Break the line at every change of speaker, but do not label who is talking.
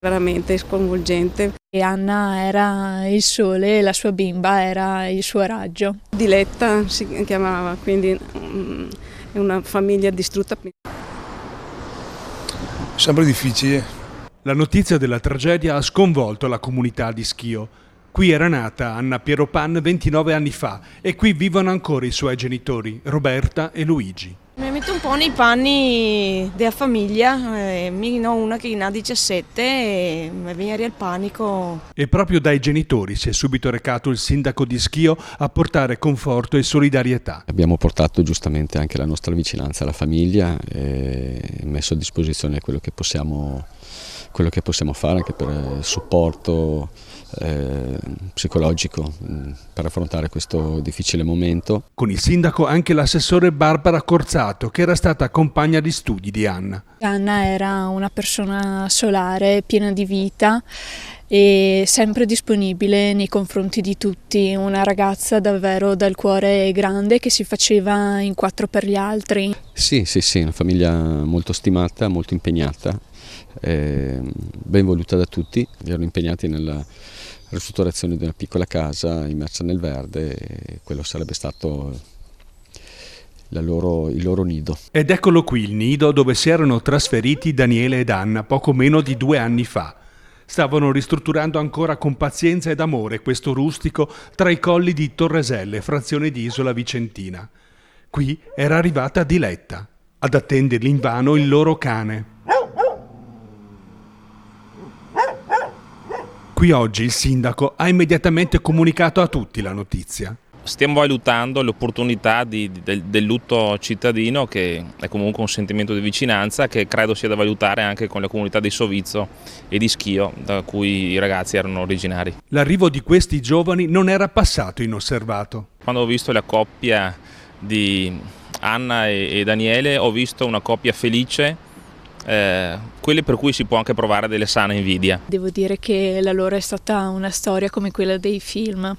Veramente sconvolgente.
E Anna era il sole e la sua bimba era il suo raggio.
Diletta si chiamava, quindi è una famiglia distrutta.
Sempre difficile.
La notizia della tragedia ha sconvolto la comunità di Schio. Qui era nata Anna Pieropan 29 anni fa e qui vivono ancora i suoi genitori, Roberta e Luigi.
Mi metto un po' nei panni della famiglia, mi ho una che ne ha 17 e mi viene il panico.
E proprio dai genitori si è subito recato il sindaco di Schio a portare conforto e solidarietà.
Abbiamo portato giustamente anche la nostra vicinanza alla famiglia e messo a disposizione quello che possiamo fare anche per supporto psicologico per affrontare questo difficile momento.
Con il sindaco anche l'assessore Barbara Corzato, che era stata compagna di studi di Anna.
Anna era una persona solare, piena di vita e sempre disponibile nei confronti di tutti, una ragazza davvero dal cuore grande che si faceva in quattro per gli altri.
Sì, una famiglia molto stimata, molto impegnata, ben voluta da tutti, erano impegnati nella ristrutturazione di una piccola casa immersa nel verde e quello sarebbe stato il loro nido.
Ed eccolo qui il nido dove si erano trasferiti Daniele ed Anna poco meno di 2 anni fa. Stavano ristrutturando ancora con pazienza ed amore questo rustico tra i colli di Torreselle, frazione di Isola Vicentina. Qui era arrivata Diletta, ad attenderli invano il loro cane. Qui oggi il sindaco ha immediatamente comunicato a tutti la notizia.
Stiamo valutando l'opportunità del lutto cittadino, che è comunque un sentimento di vicinanza che credo sia da valutare anche con la comunità di Sovizzo e di Schio, da cui i ragazzi erano originari.
L'arrivo di questi giovani non era passato inosservato.
Quando ho visto la coppia di Anna e Daniele ho visto una coppia felice, quelle per cui si può anche provare delle sana invidia.
Devo dire che la loro è stata una storia come quella dei film.